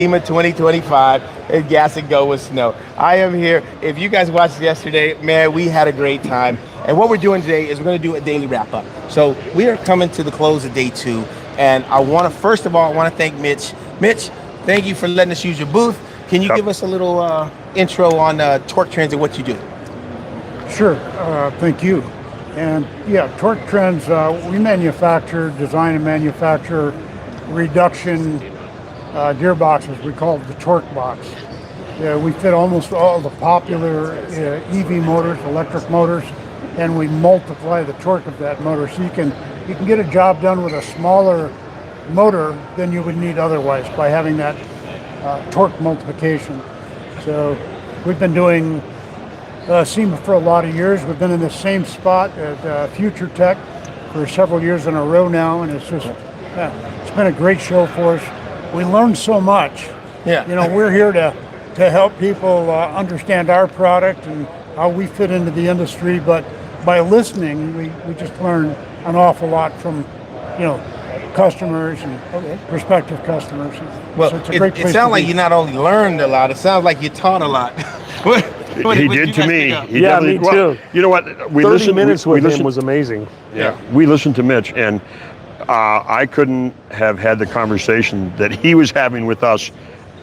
SEMA 2025 and gas and go with snow. I am here. If you guys watched yesterday, man, we had a great time. And what we're doing today is we're going to do a daily wrap up. So we are coming to the close of day 2. And I want to, first of all, I want to thank Mitch. Mitch, thank you for letting us use your booth. Can you give us a little intro on Torque Trends and what you do? Sure, thank you. And yeah, Torque Trends, we manufacture, design and manufacture reduction gearboxes. We call it the torque box. We fit almost all the popular EV motors, electric motors, and we multiply the torque of that motor. So you can get a job done with a smaller motor than you would need otherwise by having that torque multiplication. So we've been doing SEMA for a lot of years. We've been in the same spot at Future Tech for several years in a row now, and it's just it's been a great show for us. We learned so much. Yeah. You know, we're here to help people understand our product and how we fit into the industry, but by listening, we just learn an awful lot from, you know, customers and prospective customers. Well, so it's a great place it sounds like be. you not only learned a lot, it sounds like you taught a lot. He did to me. Me too. You know what? 30 minutes with him was amazing. Yeah. We listened to Mitch, and I couldn't have had the conversation that he was having with us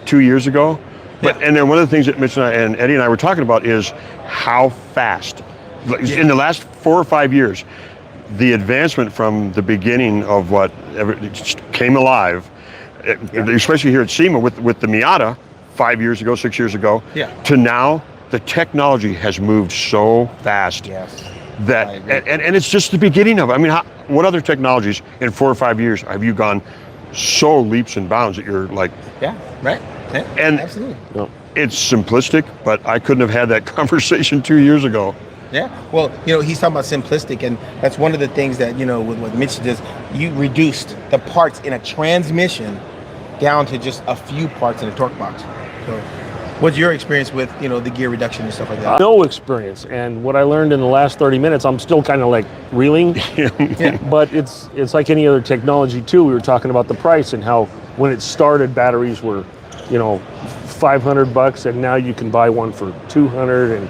2 years ago. But and then one of the things that Mitch and Eddie and I were talking about is how fast, in the last 4 or 5 years, the advancement from the beginning of what came alive, especially here at SEMA with the Miata 5 years ago, 6 years ago, to now, the technology has moved so fast that, and it's just the beginning of it. I mean, what other technologies in 4 or 5 years have you gone so leaps and bounds that you're like, and absolutely. It's simplistic, but I couldn't have had that conversation 2 years ago. Yeah, well, you know, he's talking about simplistic, and that's one of the things that, you know, with what Mitch does, you reduced the parts in a transmission down to just a few parts in a torque box. So what's your experience with, you know, the gear reduction and stuff like that? No experience, and what I learned in the last 30 minutes, I'm still kind of like reeling. But it's like any other technology too. We were talking about the price and how when it started, batteries were, you know, $500, and now you can buy one for $200. And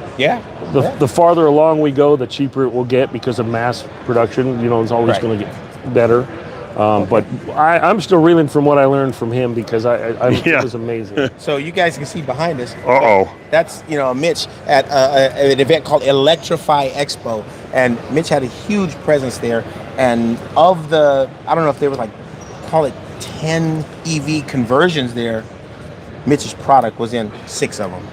the farther along we go, the cheaper it will get because of mass production. You know, it's always going to get better. But I'm still reeling from what I learned from him because it was amazing. So you guys can see behind us. Uh-oh. That's, you know, Mitch at an event called Electrify Expo. And Mitch had a huge presence there. And of the, I don't know if there was like, call it 10 EV conversions there, Mitch's product was in 6 of them.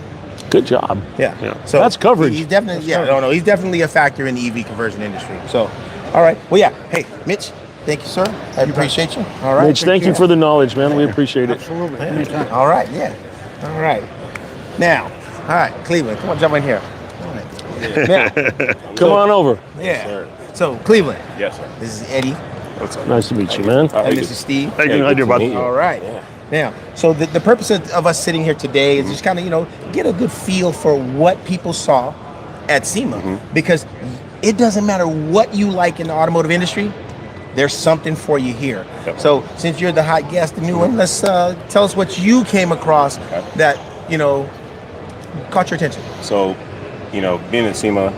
Good job. Yeah. So that's coverage. He's definitely, he's definitely a factor in the EV conversion industry. So, all right. Well, hey, Mitch, thank you, sir. I appreciate you. All right. Mitch, thank you for the knowledge, man. We appreciate it. Absolutely. Anytime. All right. All right. Now, all right, Cleveland, come on, jump in here. Now, come on over. Yeah. So, Cleveland. Yes, sir. This is Eddie. What's up? Nice to meet you, man. And this is Steve. Thank you. How about All right. Now, so the purpose of us sitting here today is just kind of, you know, get a good feel for what people saw at SEMA. Because it doesn't matter what you like in the automotive industry, there's something for you here. So since you're the hot guest, the new one, let's tell us what you came across that, you know, caught your attention. So, you know, being at SEMA,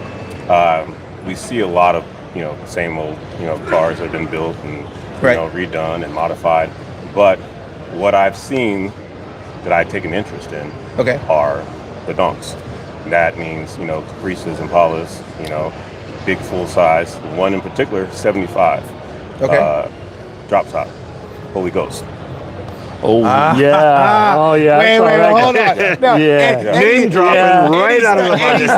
we see a lot of, you know, same old, you know, cars that have been built and, you know, redone and modified. But what I've seen that I take an interest in are the donks. That means, you know, Caprices, Impalas, you know, big full size. One in particular, 75. Drop top, Holy Ghost. Oh, yeah. Oh, yeah. Wait, hold on. No, name dropping right out of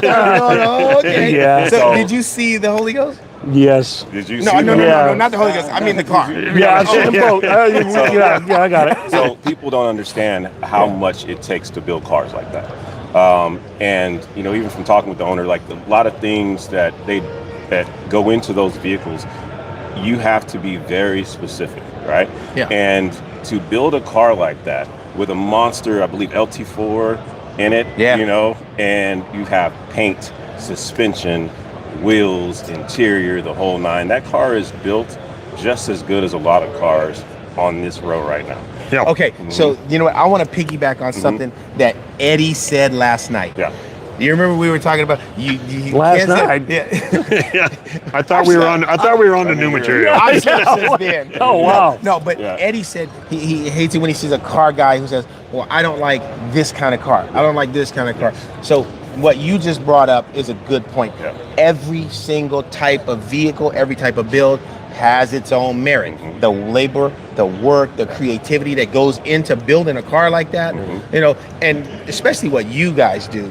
the Okay. Yeah. So did you see the Holy Ghost? Yes. Did you No, see no, not the Holy Ghost. I mean the car. Yeah, I got it. So people don't understand how much it takes to build cars like that. And, you know, even from talking with the owner, like a lot of things that go into those vehicles, you have to be very specific, right? Yeah. And to build a car like that with a monster, I believe LT4 in it, you know, and you have paint, suspension, wheels, interior, the whole nine. That car is built just as good as a lot of cars on this road right now. Yeah. Okay, so you know what? I want to piggyback on something that Eddie said last night. Yeah. You remember we were talking about you Last Ken said- night? Yeah. Yeah. I thought we were on the new material. I'm sure since then. Oh, wow. No, but Yeah. Eddie said he hates it when he sees a car guy who says, "Well, I don't like this kind of car. I don't like this kind of car." So what you just brought up is a good point. Yeah. Every single type of vehicle, every type of build has its own merit. The labor, the work, the creativity that goes into building a car like that, you know, and especially what you guys do.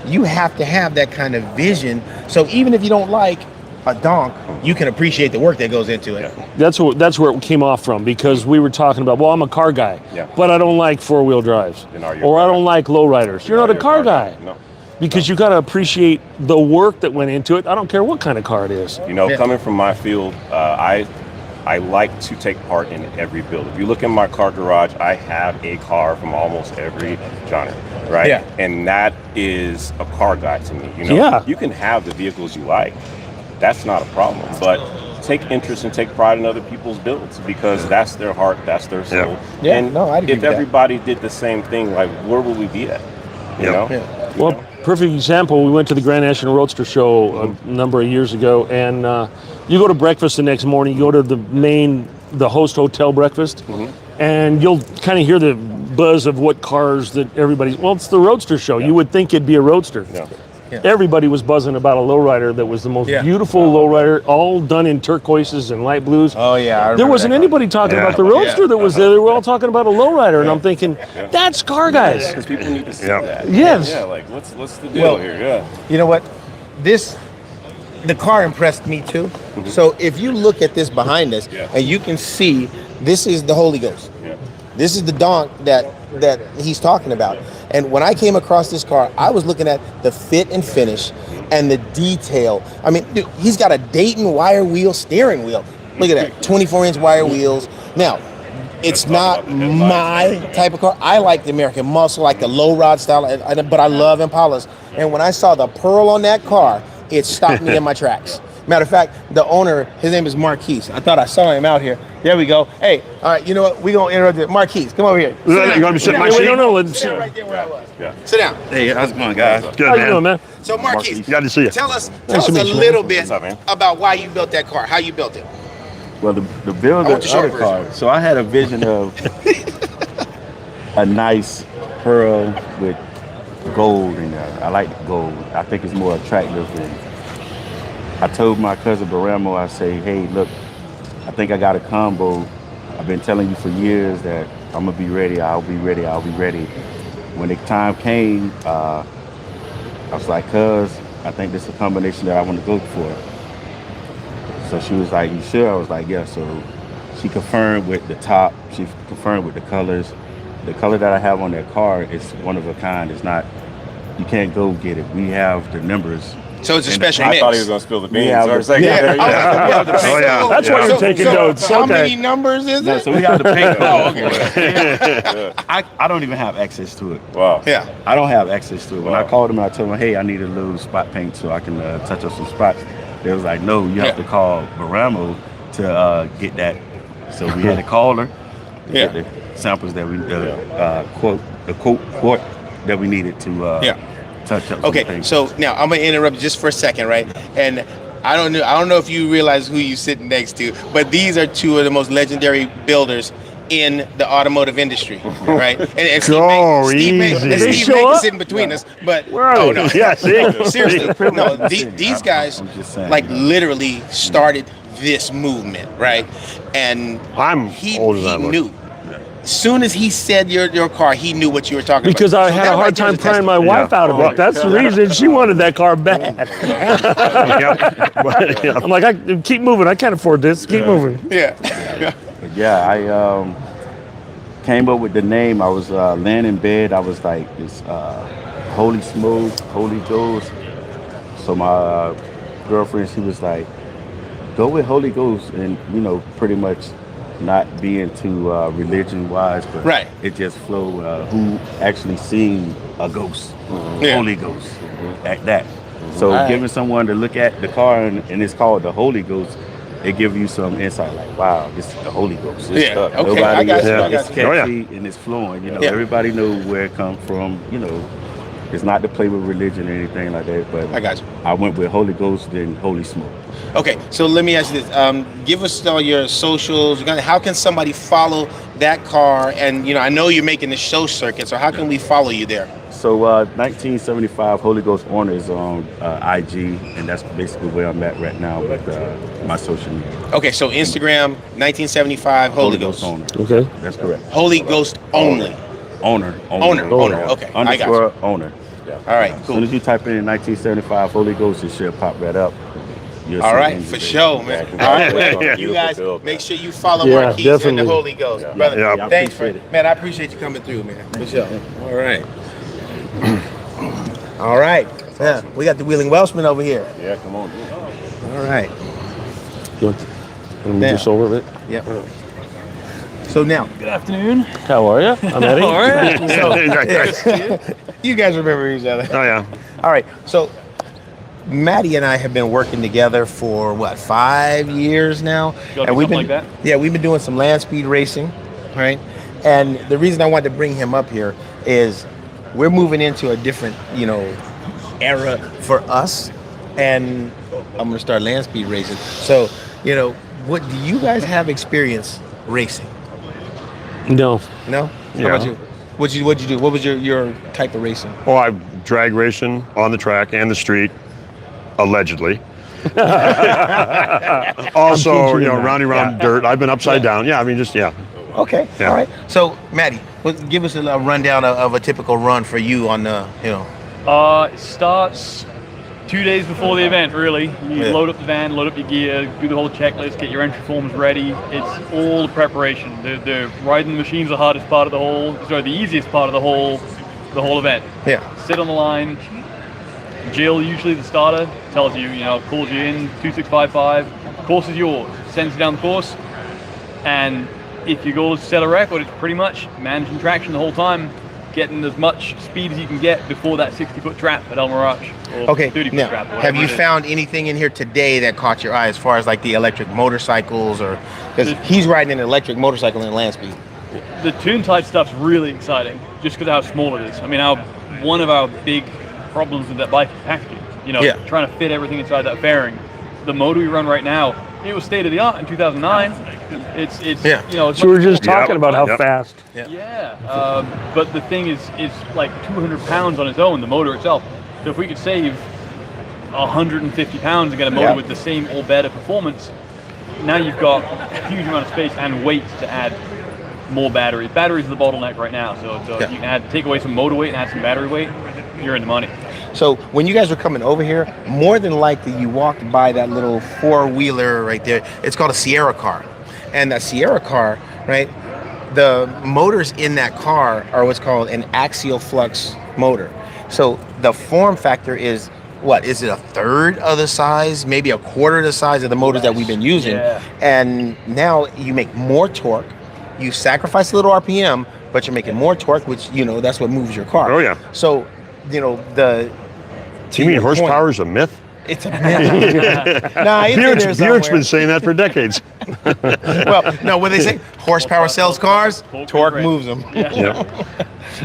You have to have that kind of vision. So even if you don't like a donk, you can appreciate the work that goes into it. That's where it came off from, because we were talking about, well, I'm a car guy, Yeah. but I don't like four-wheel drives, Then are you a or car I guy? don't like lowriders. You're not a car guy, No. because you got to appreciate the work that went into it. I don't care what kind of car it is. You know, Yeah. coming from my field, I like to take part in every build. If you look in my car garage, I have a car from almost every genre, right? Yeah. And that is a car guy to me. You know, Yeah. you can have the vehicles you like. That's not a problem. But take interest and take pride in other people's builds, because that's their heart, that's their soul. Yeah, and no, I'd agree if with that. everybody did the same thing, like, where would we be at? You Yep. know? Yeah. Well, perfect example. We went to the Grand National Roadster Show a number of years ago, and you go to breakfast the next morning. You go to the host hotel breakfast, and you'll kind of hear the buzz of what cars that everybody's. Well, it's the Roadster Show. You would think it'd be a Roadster. Yeah. Yeah. Everybody was buzzing about a lowrider that was the most Yeah. beautiful lowrider, all done in turquoises and light blues. Oh yeah, I There remember wasn't that car. anybody talking Yeah. about the Roadster that was there. They were all talking about a lowrider, and I'm thinking, that's car guys. Because people need to see Yeah. that. Yes. Yeah, like, what's the deal Well, here? Yeah. You know what? The car impressed me too. So if you look at this behind us, Yeah. and you can see, this is the Holy Ghost. Yeah. This is the donk that he's talking about. And when I came across this car, I was looking at the fit and finish and the detail. I mean, dude, he's got a Dayton wire wheel steering wheel. Look at that, 24-inch wire wheels. Now, it's not my type of car. I like the American muscle, like the low rod style, but I love Impalas. And when I saw the pearl on that car, it stopped me in my tracks. Matter of fact, the owner, his name is Marquise. I thought I saw him out here. There we go. Hey, all right, you know what? We're going to interrupt it. Marquise, come over here. You want me to sit in my seat? No, let's. Sit right there where I was. Yeah. Sit down. Hey, how's it going, guys? Good, How you doing, man. man? So Marquise, Glad to see you. tell us Nice to a meet you, man. little bit What's up, man? about why you built that car, how you built it. Well, the build I of want the short the car. version. So I had a vision of a nice pearl with gold in there. I like gold. I think it's more attractive. And I told my cousin Baramo, I say, hey, look, I think I got a combo. I've been telling you for years that I'm gonna be ready. I'll be ready. I'll be ready. When the time came, I was like, cuz, I think this is a combination that I want to go for. So she was like, you sure? I was like, yeah. So she confirmed with the top. She confirmed with the colors. The color that I have on that car is one of a kind. It's not, you can't go get it. We have the numbers. So it's a And special I mix. thought he was going to spill the beans. Yeah, for a but- second. Yeah. Oh, yeah. That's why you're taking notes. How Okay. many numbers is No, it? so we have the paint. Oh, okay. I don't even have access to it. Wow. Yeah. I don't have access to it. When I Wow. called them, I told them, hey, I need a little spot paint so I can touch up some spots. They was like, no, you have to call Baramo to get that. So we had to call her to Yeah. get the samples that we, quote that we needed to touch up some Okay, things. so now I'm gonna interrupt you just for a second, right? And I don't know if you realize who you're sitting next to, but these are two of the most legendary builders in the automotive industry, right? And Oh, Steve May easy. and They Steve show May up? is sitting between us, but Where are oh they? no, Yeah, see? seriously, no, these guys I'm just saying, like you know. literally started this movement, right? And I'm he older than I was. knew. As soon as he said your car, he knew what you were talking Because about. I So had that a right hard there is time prying my testament. wife out of it. That's the reason she wanted that car bad. Yep. But, yeah. I'm like, keep moving. I can't afford this. Keep moving. Yeah. But yeah, I came up with the name. I was laying in bed. I was like, this Holy Smoke, Holy Ghost. So my girlfriend, she was like, go with Holy Ghost, and pretty much not being too religion wise, but Right. it just flow. Who actually seen a ghost, Yeah. Holy Ghost, at that. So All right. giving someone to look at the car and it's called the Holy Ghost, it give you some insight. Like, wow, this is the Holy Ghost. It's Yeah, okay, I got you, I got It's you. catchy and it's flowing. You know, Yeah. everybody knows where it comes from. You know, it's not to play with religion or anything like that. But I got you. I went with Holy Ghost, then Holy Smoke. Okay, so let me ask you this. Give us all your socials. How can somebody follow that car? And, you know, I know you're making the show circuit, so how can we follow you there? So 1975 Holy Ghost Owner is on IG, and that's basically where I'm at right now with my social media. Okay, so Instagram, 1975 Holy Ghost. Owner. Okay. That's correct. Holy Ghost only. Owner. Owner. Okay, I got you. Underscore owner. Yeah. All right, As soon as you type in 1975 Holy Ghost, it should pop right up. You'll All see right, things for there. sure, man. Yeah, All right, well, yeah. you guys Beautiful make sure you follow Yeah, Marquise and the definitely. Holy Ghost, Yeah. brother. Yeah, I Thanks, appreciate it. man. I appreciate you coming through, man. For sure. All right. All right. Yeah, we got the Wheeling Welshman over here. Yeah, come on. All right. You want to move Now. this over a bit? Yep. So now, Good afternoon. How are you? I'm Eddie. All right. you guys remember each other. Oh yeah. All right. So Maddie and I have been working together for what, 5 years now, Gotta be something like that. Yeah, we've been doing some land speed racing, right? And the reason I wanted to bring him up here is we're moving into a different, you know, era for us, and I'm gonna start land speed racing. So, you know, what do you guys have experience racing? No. No? How Yeah. about you? What'd you do? What was your type of racing? Well, I'm drag racing on the track and the street, allegedly. Also, you know, rounding around dirt. I've been upside down. Yeah, I mean, just yeah. Okay, Yeah. all right. So, Maddie, give us a rundown of a typical run for you on the, you know. It starts 2 days before the event, really. You Yeah. load up the van, load up your gear, do the whole checklist, get your entry forms ready. It's all the preparation. The riding the machine's the hardest part of the easiest part of the whole event. Yeah. Sit on the line. Jill, usually the starter, tells you, calls you in, 2655, course is yours, sends you down the course, and if your goal is to set a record, it's pretty much managing traction the whole time, getting as much speed as you can get before that 60-foot trap at El Mirage. Or Okay, 30-foot now, trap. have you found anything in here today that caught your eye as far as like the electric motorcycles, or, because he's riding an electric motorcycle in land speed. The tune type stuff's really exciting, just because of how small it is. I mean, one of our big problems with that bike is packaging. Yeah. Trying to fit everything inside that fairing. The motor we run right now, it was state of the art in 2009. It's Yeah. It's So we were much- just talking about how Yep. fast. Yeah, but the thing is like 200 pounds on its own, the motor itself. So if we could save 150 pounds and get a motor Yeah. with the same or better performance, now you've got a huge amount of space and weight to add more batteries. Batteries are the bottleneck right now. So Yeah. if you can take away some motor weight and add some battery weight, you're in the money. So when you guys were coming over here, more than likely you walked by that little four-wheeler right there. It's called a Sierra car. And that Sierra car, right, the motors in that car are what's called an axial flux motor. So the form factor is, what, is it a third of the size, maybe a quarter of the size of the motors that we've been using? Yeah. And now you make more torque, you sacrifice a little RPM, but you're making more torque, which, that's what moves your car. Oh, yeah. So, You mean horsepower is a myth? It's a myth. Nah, it's in there Buick's somewhere. been saying that for decades. Well, no, what they say, horsepower sells cars, torque Right. moves them. Yeah.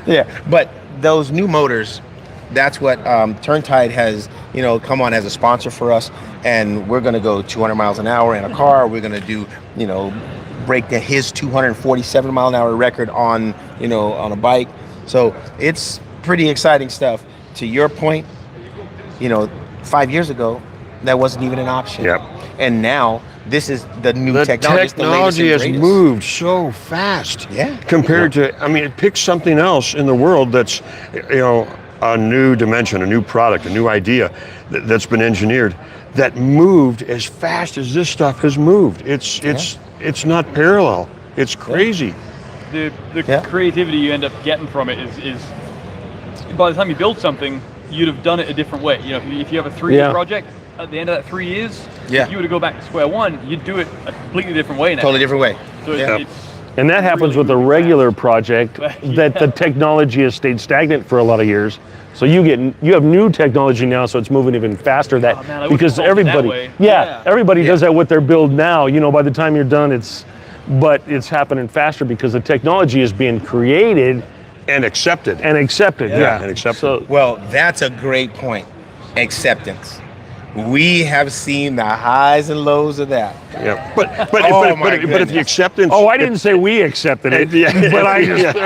Yeah, but those new motors, that's what Turntide has, come on as a sponsor for us, and we're going to go 200 miles an hour in a car. We're going to do, break his 247 mile an hour record on, on a bike. So it's pretty exciting stuff. To your point, 5 years ago, that wasn't even an option. Yep. And now this is the new The technology. It's the latest technology and has greatest. moved so fast. Yeah. Compared to, it picks something else in the world that's, a new dimension, a new product, a new idea that's been engineered that moved as fast as this stuff has moved. It's not parallel. It's crazy. The Yeah. creativity you end up getting from it is by the time you build something, you'd have done it a different way. If you have a 3-year Yeah. project, at the end of that 3 years, Yeah. if you were to go back to square one, you'd do it a completely different way now. Totally different way. So Yeah. And that happens with a regular project that the technology has stayed stagnant for a lot of years. So you have new technology now, so it's moving even faster. Man, I wouldn't Because have thought of it that everybody, way. everybody does that with their build now. By the time you're done, but it's happening faster because the technology is being created And accepted. and accepted. Yeah, and accepted. So, Well, that's a great point. Acceptance. We have seen the highs and lows of that. yeah. But Oh, but my if the goodness. acceptance. I didn't say we accepted it, but I just.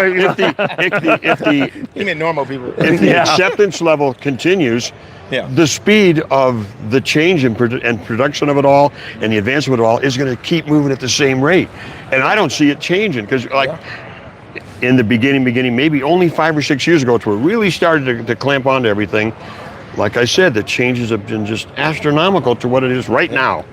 if the You mean normal people? if the Yeah. acceptance level continues, Yeah. the speed of the change in and production of it all and the advancement of it all is going to keep moving at the same rate. And I don't see it changing because, in the beginning, maybe only 5 or 6 years ago, it's where it really started to clamp onto everything. Like I said, the changes have been just astronomical to what it is right now.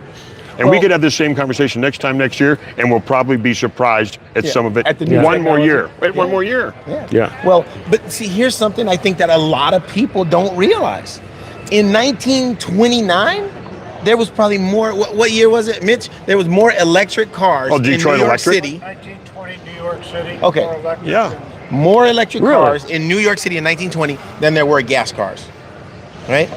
And we could have the same conversation next year, and we'll probably be surprised at some of it. At the new one more year. technology. Wait, one more year. Yeah. Well, but see, here's something I think that a lot of people don't realize. In 1929, there was probably more. What year was it, Mitch? There was more electric cars Oh, in Detroit New York Electric? City. 1920 New York City. Okay. more electric Yeah. than- More electric Really? cars in New York City in 1920 than there were gas cars. Right?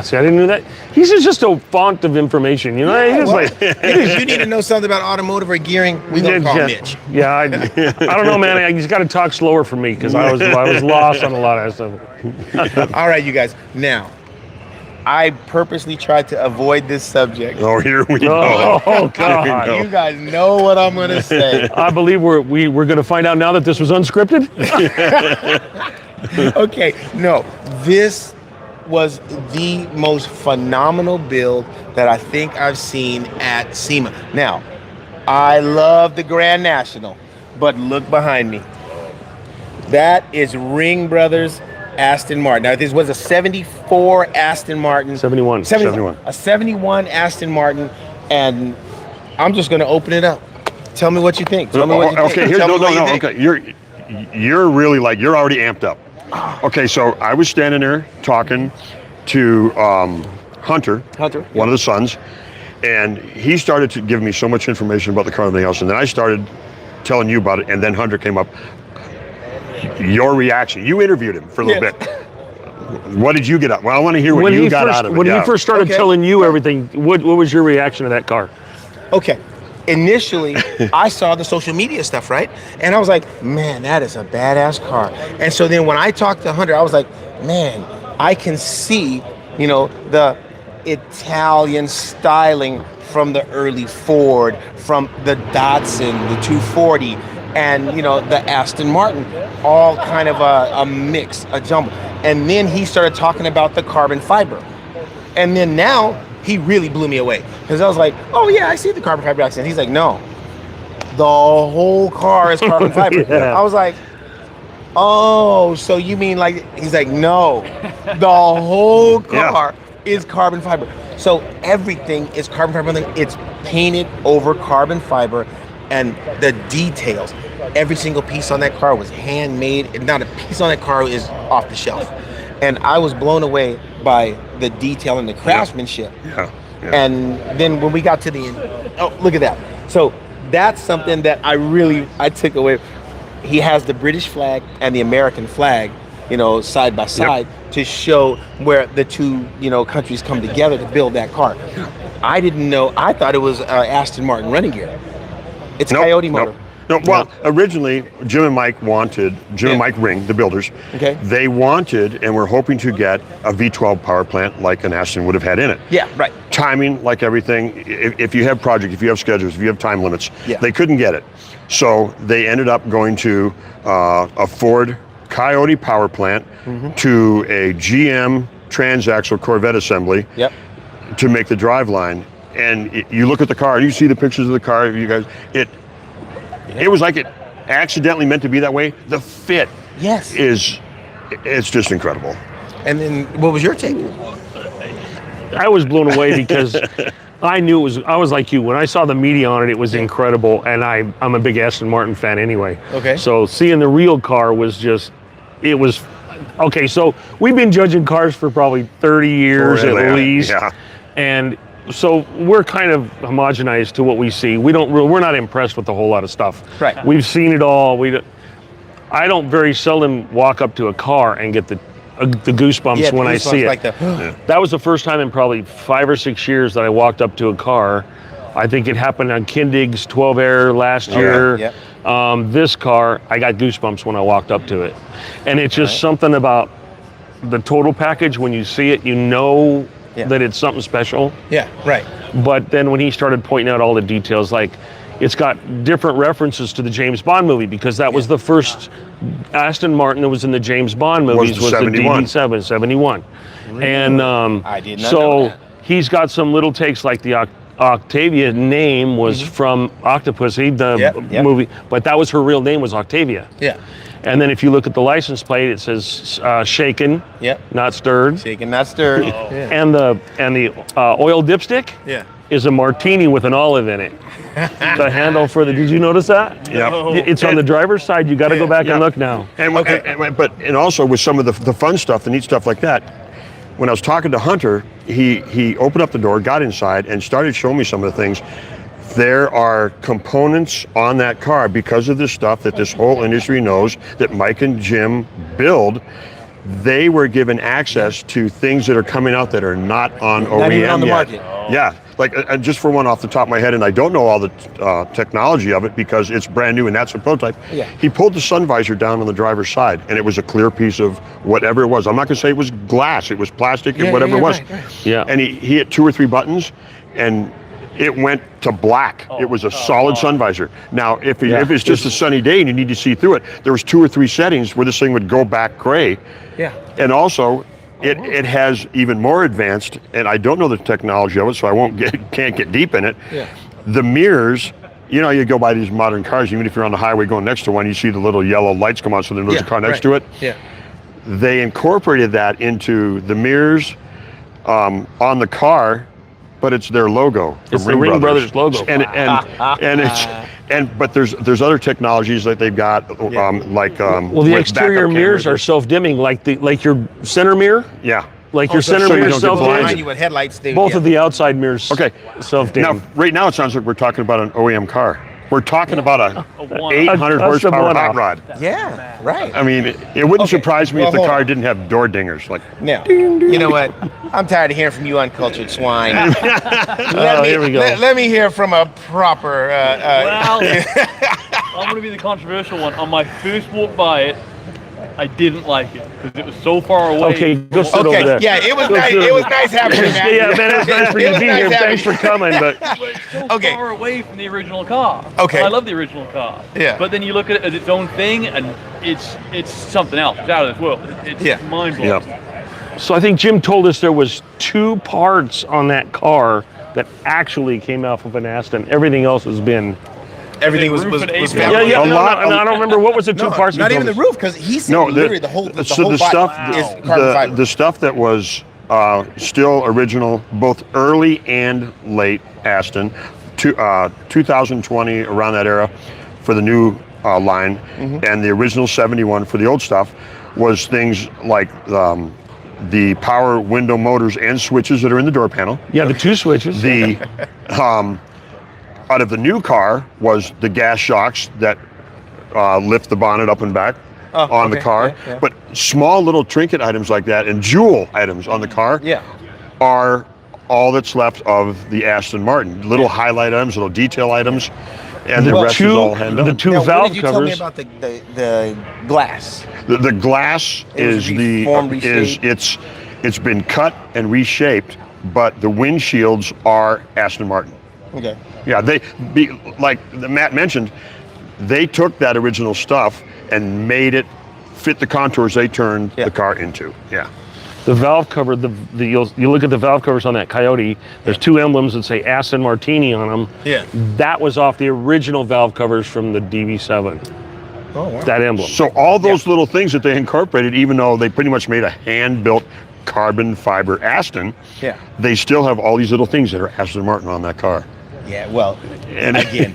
See, I didn't know that. He's just a font of information, He's just Well, like. if you need to know something about automotive or gearing, we're gonna call Mitch. Yeah, I don't know, man. You just got to talk slower for me because I was lost on a lot of stuff. All right, you guys. Now, I purposely tried to avoid this subject. Oh, here we go. Oh Here we God! go. You guys know what I'm gonna say. I believe we're going to find out now that this was unscripted. Okay, no, this was the most phenomenal build that I think I've seen at SEMA. Now, I love the Grand National, but look behind me. That is Ring Brothers Aston Martin. Now, this was a 74 Aston Martin. 71. 71. A 71 Aston Martin, and I'm just going to open it up. Tell me what you think. Tell me what you Okay, think. here, Tell me no. what you think. Okay, you're really you're already amped up. Okay, so I was standing there talking to Hunter, one of the sons, and he started to give me so much information about the car and everything else, and then I started telling you about it, and then Hunter came up. Your reaction. You interviewed him for a little bit. What did you get up? Well, I want to hear what you got out of it. When he first started Okay. telling you everything, what was your reaction to that car? Okay. Initially, I saw the social media stuff, right? And I was like, man, that is a badass car. And so then when I talked to Hunter, I was like, man, I can see, the Italian styling from the early Ford, from the Datsun, the 240, and, the Aston Martin, all kind of a mix, a jumble. And then he started talking about the carbon fiber. And then now, he really blew me away because I was like, oh yeah, I see the carbon fiber accent. He's like, no, the whole car is carbon fiber. Yeah. I was like, oh, so you mean like, he's like, no, the whole car is carbon fiber. So everything is carbon fiber. It's painted over carbon fiber, and the details, every single piece on that car was handmade. And not a piece on that car is off the shelf. And I was blown away by the detail and the craftsmanship. Yeah. And then when we got to the end, oh, look at that. So that's something that I took away. He has the British flag and the American flag, side by side to show where the two, countries come together to build that car. I didn't know. I thought it was Aston Martin running gear. It's Coyote motor. No, well, originally, Jim and Mike Ring, the builders, they wanted and were hoping to get a V12 power plant like an Aston would have had in it. Yeah, right. Timing, like everything, if you have projects, if you have schedules, if you have time limits, Yeah. they couldn't get it. So they ended up going to a Ford Coyote power plant to a GM transaxle Corvette assembly to make the driveline. And you look at the car, and you see the pictures of the car, you guys, it was like it accidentally meant to be that way. The fit it's just incredible. And then what was your take? I was blown away because I was like you. When I saw the media on it, it was incredible. And I'm a big Aston Martin fan anyway. Okay. So seeing the real car was okay. So we've been judging cars for probably 30 years at least. Yeah. And so we're kind of homogenized to what we see. We're not impressed with a whole lot of stuff. Right. We've seen it all. I don't very seldom walk up to a car and get the goosebumps Yeah, the when I goosebumps see it. like the- That was the first time in probably 5 or 6 years that I walked up to a car. I think it happened on Kindig's 12 Air last year. Yeah. This car, I got goosebumps when I walked up to it. And it's just something about the total package. When you see it, you know that it's something special. Yeah, right. But then when he started pointing out all the details, like it's got different references to the James Bond movie, because that was the first Aston Martin that was in the James Bond movies, was the 71. DB7, 71. And I did not know that. he's got some little takes, like the Octavia name was from Octopussy, the movie, but that was her real name, was Octavia. Yeah. And then if you look at the license plate, it says shaken, not stirred. Shaken, not stirred. And the oil dipstick is a martini with an olive in it. The handle for did you notice that? Yeah. It's on the driver's side. You got to go back and look now. And also with some of the fun stuff, the neat stuff like that, when I was talking to Hunter, he opened up the door, got inside, and started showing me some of the things. There are components on that car because of this stuff that this whole industry knows that Mike and Jim build. They were given access to things that are coming out that are not on OEM Not even on the yet. market. Yeah, like just for one off the top of my head, and I don't know all the technology of it because it's brand new and that's a prototype. Yeah. He pulled the sun visor down on the driver's side, and it was a clear piece of whatever it was. I'm not going to say it was glass; it was plastic and whatever it was. Right. Yeah. And he hit 2 or 3 buttons, and it went to black. It was a solid sun visor. Now, if it's just a sunny day and you need to see through it, there was 2 or 3 settings where this thing would go back gray. Yeah. And also, it has even more advanced, and I don't know the technology of it, so I can't get deep in it. Yeah. The mirrors, you know, you go by these modern cars, even if you're on the highway going next to one, you see the little yellow lights come on, so there's a car next to it. Yeah. They incorporated that into the mirrors on the car, but it's their logo. It's the Ring Brothers logo. But there's other technologies that they've got, like Well, the with exterior backup mirrors cameras. are self-dimming, like your center mirror. Yeah. Like your center so you mirror don't get blind. Behind self-dim. you with headlights. Both of the outside mirrors. Okay. Self-dim. Now, right now, it sounds like we're talking about an OEM car. We're talking about a one-off. 800 A horsepower custom hot one-off. rod. Yeah, right. I mean, it wouldn't surprise me if the hold car on. didn't have door dingers. Like, Now, you know what? I'm tired of hearing from you uncultured swine. Here we go. Let me hear from a proper. Well, I'm going to be the controversial one. On my first walk by it, I didn't like it because it was so far away. Okay, go sit over Okay, there. yeah, it was Go nice. sit It over was nice having you, man. Yeah, man, it's nice for you It to was be nice here. having Thanks for you. coming. But But it's so Okay. far away from the original car. Okay. I love the original car. Yeah. But then you look at it as its own thing, and it's something else. It's out of this world. It's mind-blowing. so I think Jim told us there was 2 parts on that car that actually came off of an Aston. Everything else has been. Everything was Roof and found. apron. Yeah, A no, lot- no, I don't remember what was the 2 No, parts. he not told even the us? roof, because he said literally the whole so the body stuff, is carbon fiber. the stuff that was still original, both early and late Aston, 2020 around that era for the new line, and the original 71 for the old stuff was things like the power window motors and switches that are in the door panel. Yeah, the 2 switches. The out of the new car was the gas shocks that lift the bonnet up and back on the okay, car. yeah. But small little trinket items like that and jewel items on the car are all that's left of the Aston Martin. Little highlight items, little detail items, and the rest is all hand the done. 2 Now, valve what did you tell me covers. about the glass? The glass It was is reformed, reshaped? it's been cut and reshaped, but the windshields are Aston Martin. Okay. Yeah, like Matt mentioned, they took that original stuff and made it fit the contours they turned the car into. Yeah. The valve cover, you look at the valve covers on that Coyote, there's 2 emblems that say Aston Martini on them. Yeah. That was off the original valve covers from the DB7. Oh, wow. That emblem. So all those little things that they incorporated, even though they pretty much made a hand-built carbon fiber Aston, they still have all these little things that are Aston Martin on that car. Yeah, well, And again,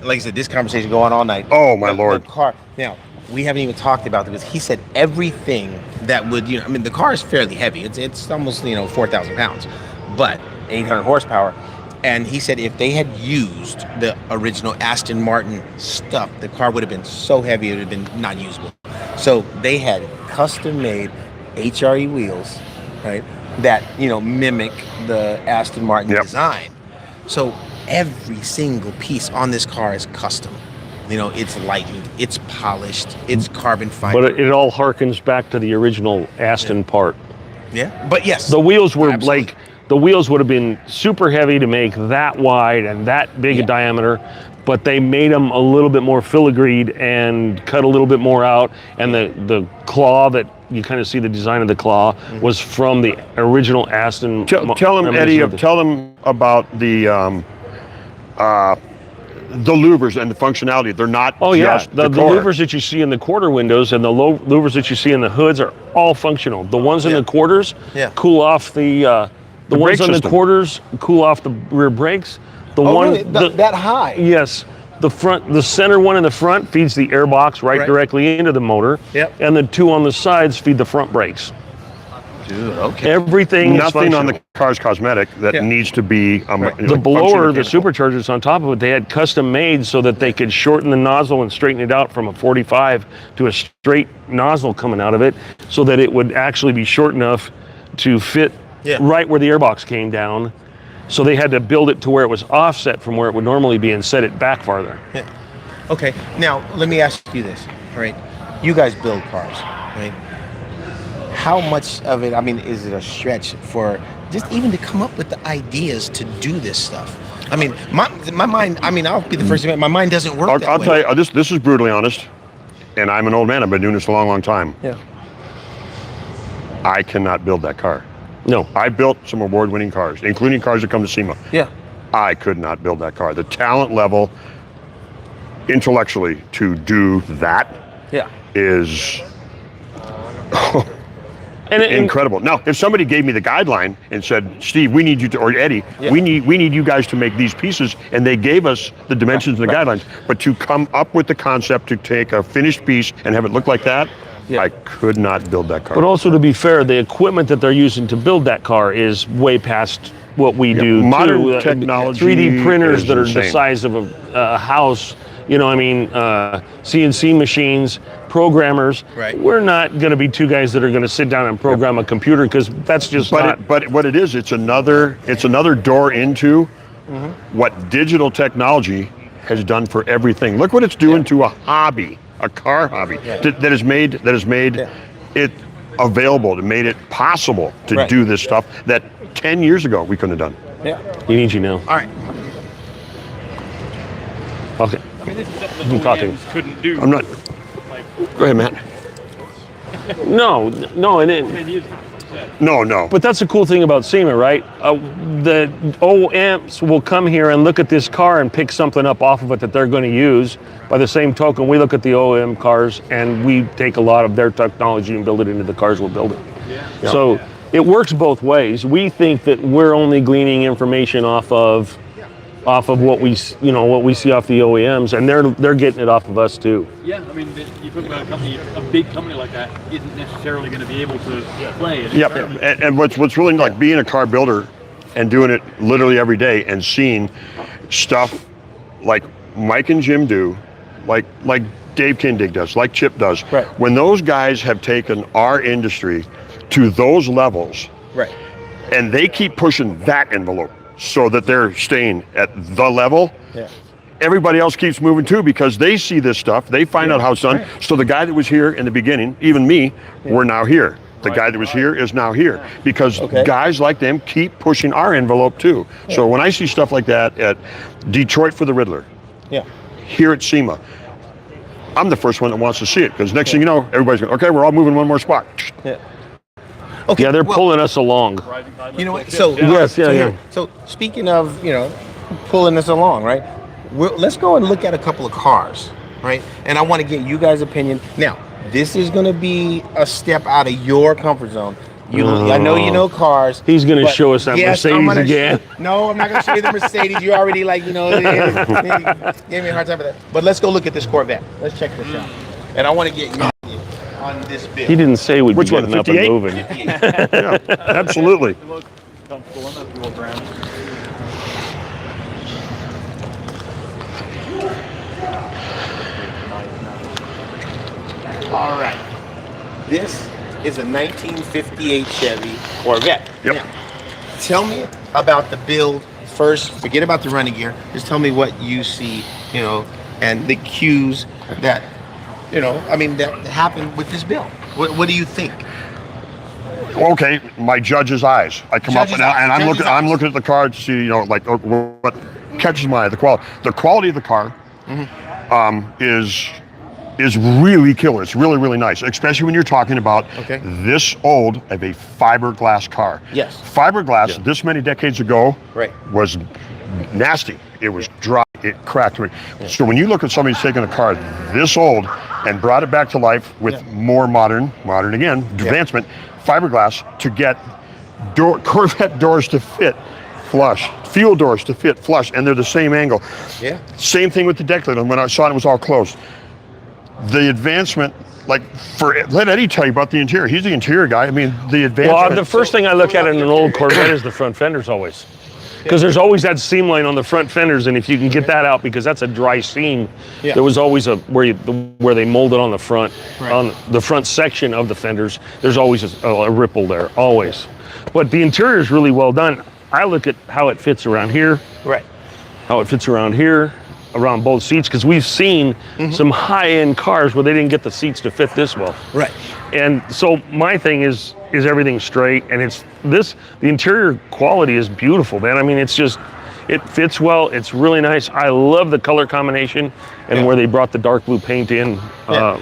like I said, this conversation going all night. Oh, my Lord. The car. Now, we haven't even talked about this. He said everything that would, I mean, the car is fairly heavy. It's almost, 4,000 pounds. But 800 horsepower. And he said if they had used the original Aston Martin stuff, the car would have been so heavy it would have been not usable. So they had custom-made HRE wheels, right, that, you know, mimic the Aston Martin design. So every single piece on this car is custom. You know, it's lightened, it's polished, it's carbon fiber. But it all harkens back to the original Aston part. Yeah, but yes. The wheels were like, the wheels would have been super heavy to make that wide and that big a diameter, but they made them a little bit more filigreed and cut a little bit more out. And the claw that you kind of see the design of the claw was from the original Aston. Tell them, Eddie, tell them about the louvers and the functionality. They're not just the louvers that you see in the quarter windows and the louvers that you see in the hoods are all functional. The ones in the quarters cool off the ones on the quarters cool off the rear brakes. The one really? That high? Yes. The center one in the front feeds the airbox right directly into the motor. Yep. And the two on the sides feed the front brakes. Dude, okay. Everything. Nothing on the car's cosmetic that needs to be the blower, the superchargers on top of it, they had custom made so that they could shorten the nozzle and straighten it out from a 45 to a straight nozzle coming out of it, so that it would actually be short enough to fit right where the airbox came down. So they had to build it to where it was offset from where it would normally be and set it back farther. Yeah. Okay. Now let me ask you this. All right. You guys build cars, right? How much of it, I mean, is it a stretch for just even to come up with the ideas to do this stuff? I mean, my mind, I mean, I'll be the first to admit, my mind doesn't work that I'll way. tell you, this is brutally honest, and I'm an old man. I've been doing this a long, long time. Yeah. I cannot build that car. No. I built some award-winning cars, including cars that come to SEMA. Yeah. I could not build that car. The talent level, intellectually, to do that is incredible. Now, if somebody gave me the guideline and said, Steve, we need you to, or Eddie, we need you guys to make these pieces, and they gave us the dimensions and the guidelines, but to come up with the concept to take a finished piece and have it look like that, I could not build that car. But also, to be fair, the equipment that they're using to build that car is way past what we do. Modern technology, 3D printers that are insane. the size of a house. You know, I mean, CNC machines, programmers. Right. We're not going to be two guys that are going to sit down and program a computer, because that's just not. But what it is, it's another door into what digital technology has done for everything. Look what it's doing to a hobby, a car hobby, that has made it available, that made it possible to do this stuff that 10 years ago we couldn't have done. Yeah. He needs you now. All right. Okay. I mean, this is something that OEMs couldn't do. I'm not. Go ahead, Matt. No, and it, 10 years ago. No. but that's the cool thing about SEMA, right? The OEMs will come here and look at this car and pick something up off of it that they're going to use. By the same token, we look at the OEM cars and we take a lot of their technology and build it into the cars we're building. Yeah. So it works both ways. We think that we're only gleaning information off of what we see off the OEMs, and they're getting it off of us too. Yeah, I mean, you talk about a big company like that isn't necessarily going to be able to play. Yep. And what's really like being a car builder and doing it literally every day and seeing stuff like Mike and Jim do, like Dave Kindig does, like Chip does. Right. When those guys have taken our industry to those levels, Right. and they keep pushing that envelope so that they're staying at the level, everybody else keeps moving too, because they see this stuff, they find out how it's done. So the guy that was here in the beginning, even me, we're now here. The guy that was here is now here, because guys like them keep pushing our envelope too. So when I see stuff like that at Detroit for the Riddler, here at SEMA, I'm the first one that wants to see it, because next thing you know, everybody's going, okay, we're all moving one more spot. Okay. Yeah, they're pulling us along. You know what? So So speaking of, pulling us along, right? Let's go and look at a couple of cars, right? And I want to get you guys' opinion. Now, this is going to be a step out of your comfort zone. I know you know cars. He's going to show us that Mercedes again. No, I'm not going to show you the Mercedes. You already gave me a hard time for that. But let's go look at this Corvette. Let's check this out. And I want to get your opinion on this build. He didn't say we'd Which be one, getting up and 58? moving. Yeah, absolutely. Comfortable enough to walk around. All right. This is a 1958 Chevy Corvette. Yep. Now, tell me about the build first. Forget about the running gear. Just tell me what you see, and the cues that, that happened with this build. What do you think? Okay, my judge's eyes. I come up and I'm looking at the car to see, what catches my eye. The quality of the car is really killer. It's really, really nice, especially when you're talking about this old of a fiberglass car. Yes. Fiberglass, this many decades ago, was nasty. It was dry. It cracked. Yeah. So when you look at somebody who's taken a car this old and brought it back to life with more modern again, advancement, fiberglass to get Corvette doors to fit flush, fuel doors to fit flush, and they're the same angle. Yeah. Same thing with the deck lid. When I saw it, it was all closed. The advancement, let Eddie tell you about the interior. He's the interior guy. I mean, the advancement. Well, the first thing I look at in an old Corvette is the front fenders always. Because there's always that seam line on the front fenders, and if you can get that out, because that's a dry seam, there was always where they molded on the front, on the front section of the fenders. There's always a ripple there, always. But the interior is really well done. I look at how it fits around here, how it fits around here, around both seats, because we've seen some high-end cars where they didn't get the seats to fit this well. Right. And so my thing is everything straight, and the interior quality is beautiful, man. I mean, it fits well. It's really nice. I love the color combination and where they brought the dark blue paint in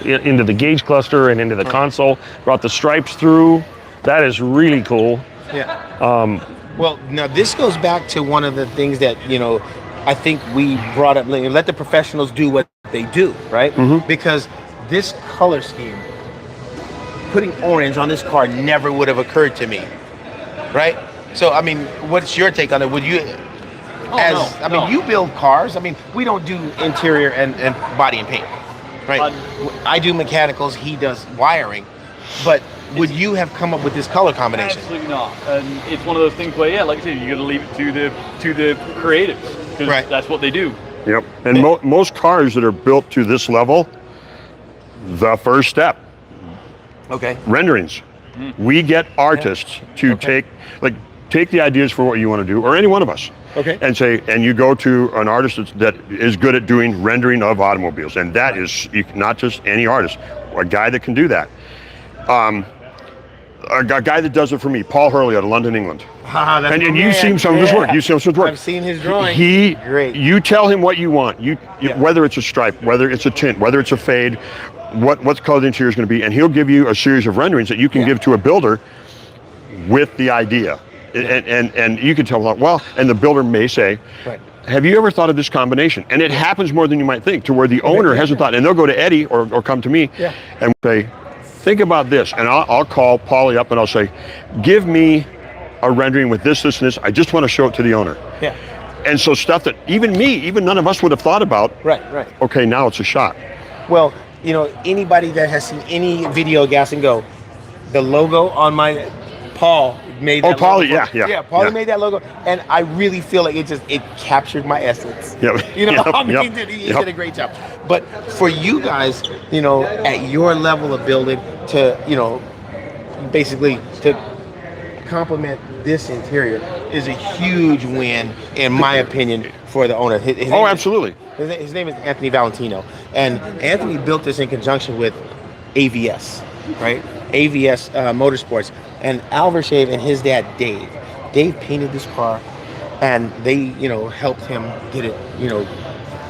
into the gauge cluster and into the console, brought the stripes through. That is really cool. Yeah. Well, now this goes back to one of the things that, I think we brought up, let the professionals do what they do, right? Because this color scheme, putting orange on this car never would have occurred to me, right? So, I mean, what's your take on it? Would you, you build cars. I mean, we don't do interior and body and paint, right? I do mechanicals, he does wiring, but would you have come up with this color combination? Absolutely not. And it's one of those things where, like I said, you got to leave it to the creatives, because that's what they do. Yep. And most cars that are built to this level, the first step, renderings. We get artists to take the ideas for what you want to do, or any one of us, and you go to an artist that is good at doing rendering of automobiles, and that is not just any artist, a guy that can do that. A guy that does it for me, Paul Hurley out of London, England. And you've seen some of his work. I've seen his drawing. Great. You tell him what you want. Whether it's a stripe, whether it's a tint, whether it's a fade, what color the interior is going to be, and he'll give you a series of renderings that you can give to a builder with the idea. And you can tell them, and the builder may say, have you ever thought of this combination? And it happens more than you might think, to where the owner hasn't thought, and they'll go to Eddie or come to me and say, think about this, and I'll call Paulie up and I'll say, give me a rendering with this, and this. I just want to show it to the owner. Yeah. And so stuff that even none of us would have thought about. Right. Okay, now it's a shot. Well, anybody that has seen any video of Gas and Go, the logo on my Paul made that Paulie, logo. Yeah, Paulie made that logo, and I really feel like it captured my essence. He did a great job. But for you guys, at your level of building, to basically to complement this interior is a huge win, in my opinion, for the owner. Absolutely. His name is Anthony Valentino, and Anthony built this in conjunction with AVS, right? AVS Motorsports, and Al Vershave and his dad Dave painted this car, and they helped him get it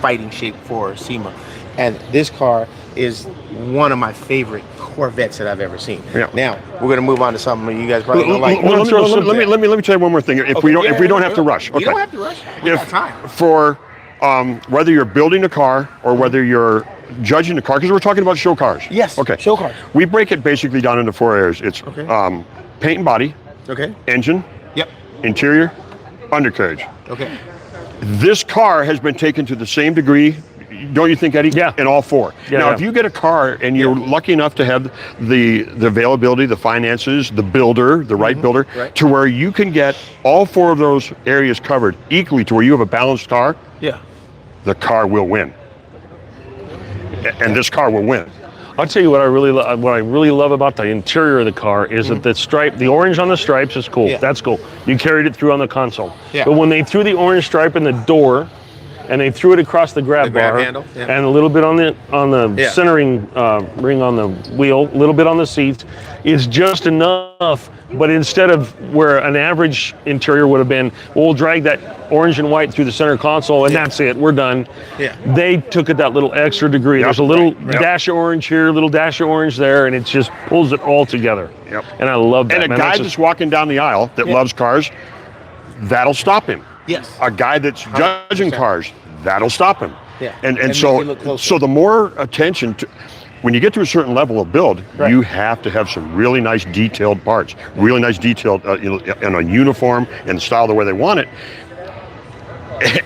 fighting shape for SEMA. And this car is one of my favorite Corvettes that I've ever seen. Now we're going to move on to something you guys probably don't like. Let me tell you one more thing. If we don't have to rush. You don't have to rush. We got time. For whether you're building a car or whether you're judging the car, because we're talking about show cars. Yes. Okay. Show cars. We break it basically down into 4 areas. It's paint and body. Okay. Engine. Yep. Interior. Undercarriage. Okay. This car has been taken to the same degree, don't you think, Eddie? Yeah. In all 4. Now, if you get a car and you're lucky enough to have the availability, the finances, the builder, the right builder, to where you can get all 4 of those areas covered equally, to where you have a balanced car, the car will win. And this car will win. I'll tell you what I really love about the interior of the car is that the orange on the stripes is cool. Yeah. That's cool. You carried it through on the console. Yeah. But when they threw the orange stripe in the door, and they threw it across the grab grab bar, handle, yeah. and a little bit on the Yeah. centering ring on the wheel, a little bit on the seats, it's just enough. But instead of where an average interior would have been, we'll drag that orange and white through the center console, and that's it, we're done. Yeah. They took it that little extra degree. Yep. There's a little Right. dash of orange here, little dash of orange there, and it just pulls it all together. Yep. And I love that. And a man. guy That's that's just- walking down the aisle that loves cars, that'll stop him. Yes. A guy that's judging 100%. cars, that'll stop him. Yeah. And And so make it look closer. so the more attention to when you get to a certain level of build, Right. you have to have some really nice detailed parts, really nice detailed in a uniform and style the way they want it.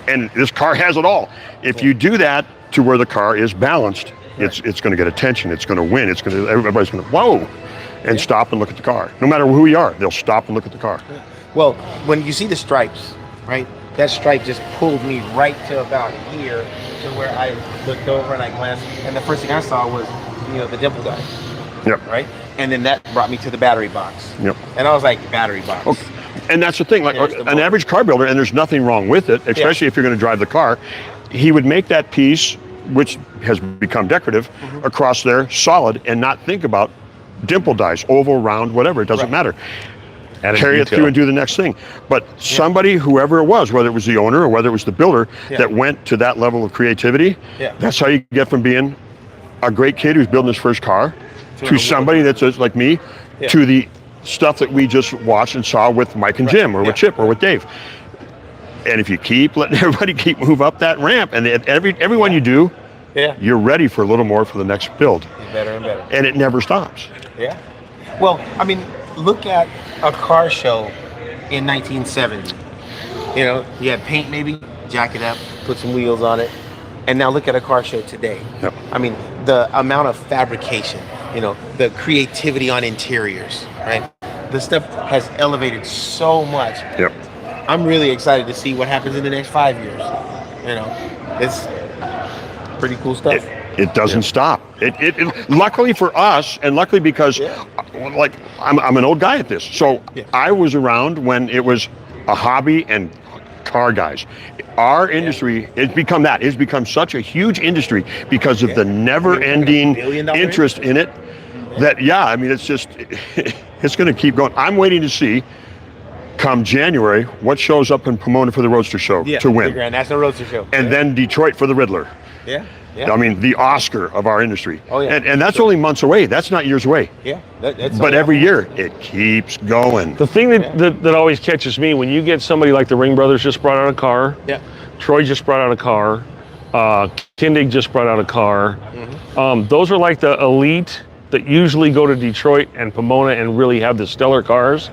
And this car has it all. If you do that to where the car is balanced, it's going to get attention. It's going to win. Everybody's going to whoa, and stop and look at the car. No matter who you are, they'll stop and look at the car. Well, when you see the stripes, right? That stripe just pulled me right to about here, to where I looked over and I glanced, and the first thing I saw was, the dimple guy, Yep. right? And then that brought me to the battery box. Yep. And I was like, battery box. Okay. And that's the thing, like There's the an motor. average car builder, and there's nothing wrong with it, especially if you're going to drive the car, he would make that piece, which has become decorative, across there solid and not think about dimple dies, oval, round, whatever, it doesn't Right. matter. Added Carry it detail. through and do the next thing. But somebody, whoever it was, whether it was the owner or whether it was the builder, that went to that level of creativity, that's how you get from being a great kid who's building his first car to somebody that's just like me, to the stuff that we just watched and saw with Mike and Jim, or with Chip, or with Dave. And if you keep letting everybody move up that ramp, and everyone you do, you're ready for a little more for the next build. Better and better. And it never stops. Yeah. Well, I mean, look at a car show in 1970. You had paint maybe, jack it up, put some wheels on it. And now look at a car show today. Yep. I mean, the amount of fabrication, the creativity on interiors, right? The stuff has elevated so much. Yep. I'm really excited to see what happens in the next 5 years. It's pretty cool stuff. It doesn't stop. It luckily for us, and luckily because, like, I'm an old guy at this, so I was around when it was a hobby and car guys. Our industry has become that. It's become such a huge industry because of the never-ending interest in it. That I mean, it's just it's going to keep going. I'm waiting to see, come January, what shows up in Pomona for the Roadster Show to win, the Grand National Roadster Show, and then Detroit for the Riddler. Yeah. I mean, the Oscar of our industry. Oh, yeah. And that's only months away. That's not years away. Yeah. That's But every year, it keeps going. The thing that always catches me, when you get somebody like the Ring Brothers just brought out a car, Troy just brought out a car, Kindig just brought out a car. Those are like the elite that usually go to Detroit and Pomona and really have the stellar cars.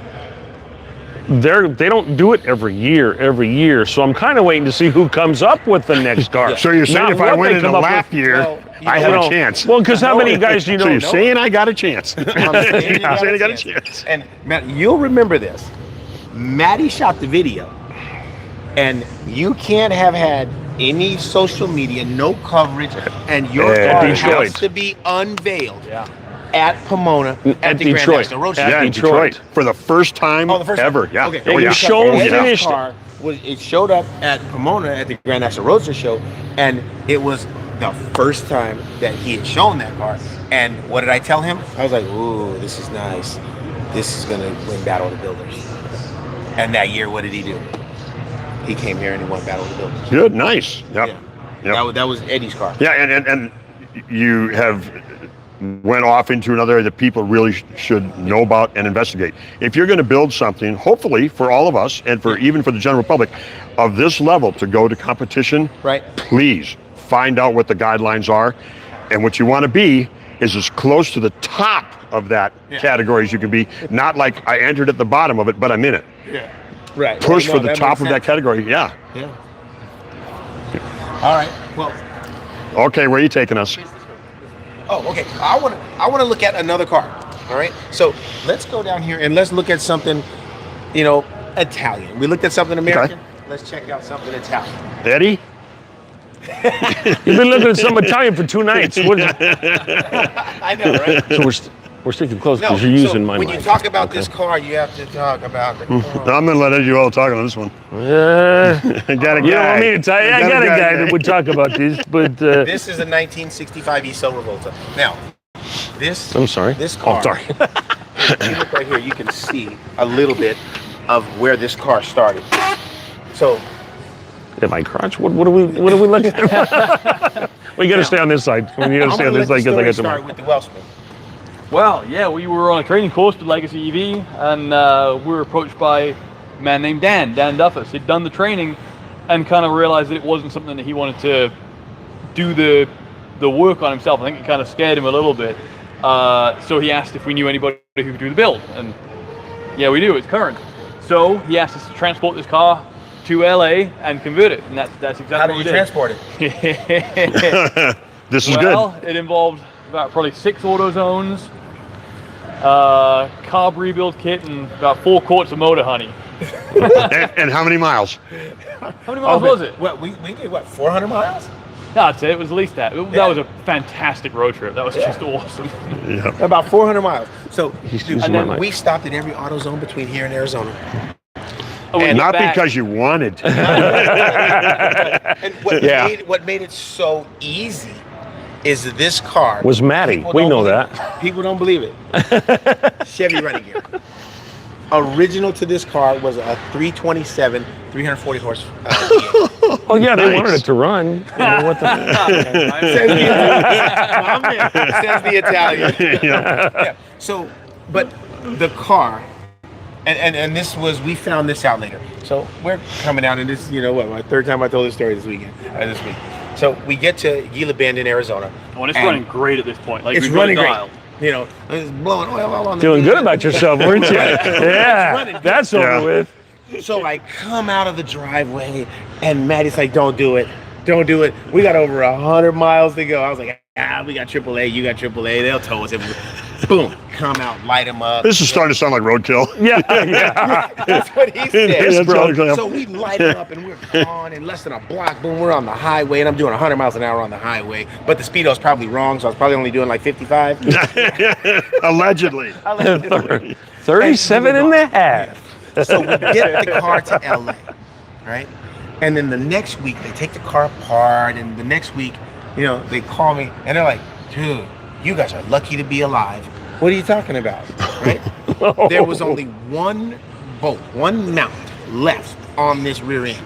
They don't do it every year. So I'm kind of waiting to see who comes up with the next car. So you're saying Not if I what win they in come a up lap with. year, I have a chance. Well, because how many guys do you know? So you're saying I got a chance. I'm saying I got a chance. And Matt, you'll remember this. Maddie shot the video, and you can't have had any social media, no coverage, and your car has to be unveiled at Pomona at the Grand Detroit. National Road Show. Yeah, in Detroit for the first time ever. Yeah. Okay. Oh, yeah. Shown Eddie's finished. car it showed up at Pomona at the Grand National Roadster Show, and it was the first time that he had shown that car. And what did I tell him? I was like, ooh, this is nice. This is gonna win Battle of the Builders. And that year, what did he do? He came here and he won Battle of the Builders. Good, nice. Yep. Yep. That was Eddie's car. Yeah, and you have went off into another area that people really should know about and investigate. If you're going to build something, hopefully for all of us and for even for the general public of this level to go to competition, please find out what the guidelines are, and what you want to be is as close to the top of that category as you can be. Not like I entered at the bottom of it, but I'm in it. Right. Push for the top of that category. Yeah. All right. Well. Okay, where are you taking us? Oh, okay. I want to look at another car. All right. So let's go down here and let's look at something, Italian. We looked at something American. Let's check out something Italian. Eddie? You've been living in some Italian for 2 nights. What is I know, right? So we're sticking close No, because you're using my when mic. you talk about this car, you have to talk about the car. I'm going to let you all talk on this one. I got a guy. You don't want me to tell you? I got a guy that would talk about this, but... This is a 1965 ESO Revolta. Now, this... I'm sorry. This car... Oh, sorry. If you look right here, you can see a little bit of where this car started. So... In my crotch? What are we looking at? We got to stay on this side. We got to stay on this side because I got to... start with the Welshman. Well, yeah, we were on a training course with Legacy EV, and we were approached by a man named Dan Duffus. He'd done the training and kind of realized that it wasn't something that he wanted to do the work on himself. I think it kind of scared him a little bit. So he asked if we knew anybody who could do the build, and yeah, we do. It's current. So he asked us to transport this car to LA and convert it, and that's exactly How what we did you did. transport it? This is Well, it involved about probably 6 AutoZones, carb rebuild kit, and about 4 quarts of motor honey. and how many miles? How many miles was it? What, we did what, 400 miles? No, I'd say it was at least that. That was a fantastic road trip. That was just awesome. Yeah. About 400 miles. So, using and my then mic. we stopped at every AutoZone between here and Arizona. And we And get Not back- because you wanted to. And what made it so easy is that this car Was Matty. people We don't know believe- that. People don't believe it. Chevy running gear. Original to this car was a 327, 340 horse V8. Oh, yeah, they Nice. wanted it to run. You know, what the... Says the Italian. Yeah. Yeah. So, but the car, and this was, we found this out later. So we're coming out, and this, you know what, my 3rd time I told this story this week. So we get to Gila Bend in Arizona. Oh, and it's and running great at this point. Like It's we've got it running great. dialed. You know, it's blowing oil all on the Feeling good about yourself, weren't you? Yeah, that's Yeah. over with. So I come out of the driveway, and Maddie's like, "Don't do it, don't do it." We got over 100 miles to go. I was like, we got AAA, you got AAA. They'll tow us. Boom, come out, light them up. This is starting to sound like roadkill. Yeah. That's what he said. That's bro. roadkill. So we light them up, and we're gone in less than a block. Boom, we're on the highway, and I'm doing 100 miles an hour on the highway. But the speedo's probably wrong, so I was probably only doing like 55. Allegedly. 37 and a half. So we get the car to LA, right? And then the next week they take the car apart, and the next week, you know, they call me and they're like, "Dude, you guys are lucky to be alive." What are you talking about? Right? There was only one bolt, one mount left on this rear end,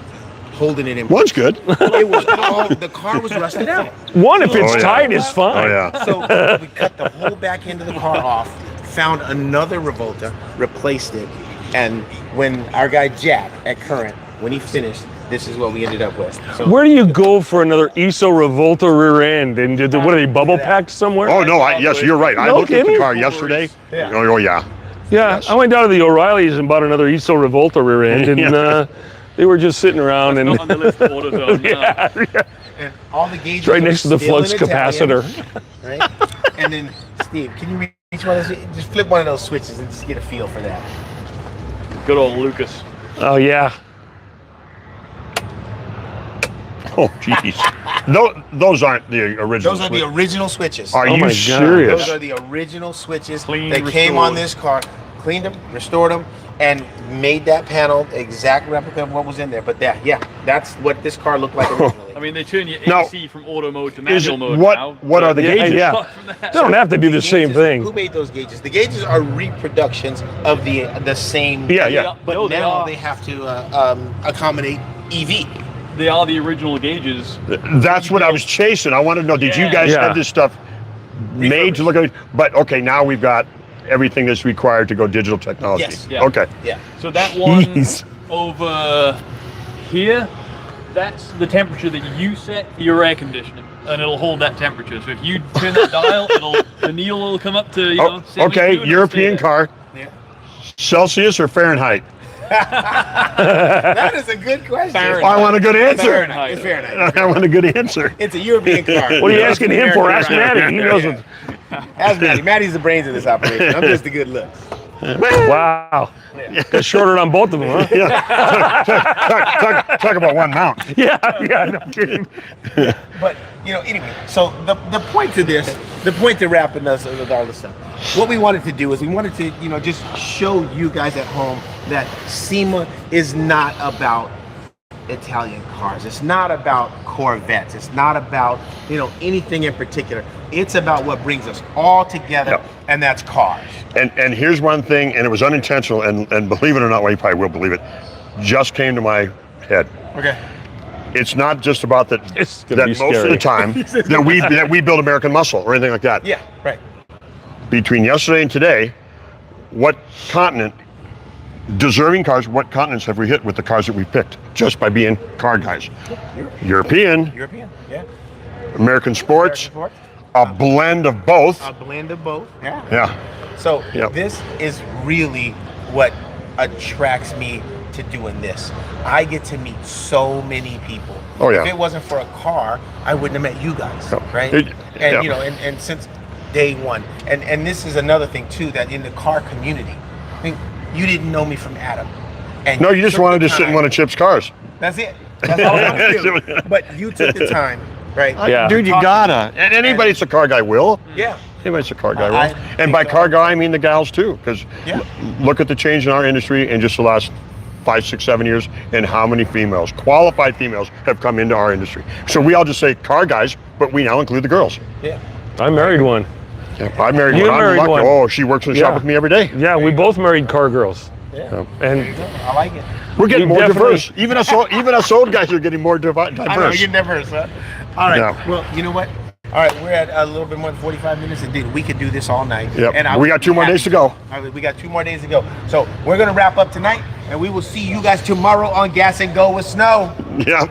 holding it in. One's good. It was all, the car was rusted out. One, if it's Oh, yeah. tight, is fine. Oh, yeah. So we cut the whole back end of the car off, found another Revolta, replaced it, and when our guy Jack at Current, when he finished, this is what we ended up with. So Where do you go for another ESO Revolta rear end? And what are they, bubble packed somewhere? Oh, no. Yes, you're right. I No looked at the kidding? car yesterday. Yeah. Oh, yeah. Yeah, I went down to the O'Reillys and bought another ESO Revolta rear end, and they were just sitting around and Not on the list of AutoZone. no. yeah, and all the gauges it's right next to the still flux in Italian, capacitor. right? And then Steve, can you reach one of those? Just flip one of those switches and just get a feel for that. Good old Lucas. Oh yeah, Oh, jeez. Those aren't the original. Those are the original switches. Are Oh you my God. serious? Those are the original switches. Cleaned, They came on restored. this car, cleaned them, restored them, and made that panel exact replica of what was in there. But that's what this car looked like originally. I mean, they turn your Now, AC from auto mode to Is manual it, mode now. what are the Yeah, gauges? yeah. Apart from that- they don't have to do the same Who thing. made those gauges? The gauges are reproductions of the same. Yeah, yeah. But No, they now are. they have to accommodate EV. They are the original gauges. That's what I was chasing. I want to know, did you guys Yeah. have this stuff made to look at? But okay, now we've got everything that's required to go digital technology. Yes. Yeah. Okay. Yeah. So that one Jeez. over here, that's the temperature that you set for your air conditioning, and it'll hold that temperature. So if you turn that dial, the needle will come up to, Oh, 72 okay, and it'll European stay there. car. Yeah. Celsius or Fahrenheit? That is a good question. Fahrenheit. I want a good answer. Fahrenheit. It's Fahrenheit. I want a good answer. It's a European car. What are you asking him for? Ask Matty. He knows what. Ask Matty. Matty's the brains of this operation. I'm just a good look. Wow. Got shorter on both of them, huh? Talk about one mount. Yeah, no kidding. But anyway. So the point to this, the point to wrapping us with all this stuff, what we wanted to do is we wanted to just show you guys at home that SEMA is not about Italian cars. It's not about Corvettes. It's not about anything in particular. It's about what brings us all together, and that's cars. And here's one thing, and it was unintentional, and believe it or not, well, you probably will believe it, just came to my head. Okay. It's not just about that It's gonna be most of scary. the time that we build American muscle or anything like that. Yeah. Right. Between yesterday and today, what continent, deserving cars, what continents have we hit with the cars that we picked just by being car guys? European, Yeah. American sports, a blend of both. A blend of both. Yeah. Yeah. So Yep. this is really what attracts me to doing this. I get to meet so many people. Oh, yeah. If it wasn't for a car, I wouldn't have met you guys, No. right? It- and yeah. and since day one, and this is another thing too, that in the car community, I mean, you didn't know me from Adam. And No, you just took wanted the to sit in time- one of Chip's cars. That's it. That's all I wanted to do. But you took the time, right? Yeah. Dude, you gotta. And anybody that's a car guy will. Yeah. Anybody's a car guy I will. And by think car guy, I mean the gals too. Because Yeah. look at the change in our industry in just the last 5, 6, 7 years, and how many females, qualified females, have come into our industry. So we all just say car guys, but we now include the girls. Yeah. I married one. Yeah, I married You one. I'm married lucky. one. Oh, she works in the shop Yeah. with me every day. Yeah, we both married car girls. Yeah. And I like it. We're getting You more definitely- diverse. Even us old guys are getting more diverse. I know, you're diverse, huh? All right. Yeah. Well, you know what? All right, we're at a little bit more than 45 minutes, and dude, we could do this all night. Yep. And I We would got be 2 more happy days to go. We got 2 more days to go. So we're gonna wrap up tonight, and we will see you guys tomorrow on Gas and Go with Snow. Yeah.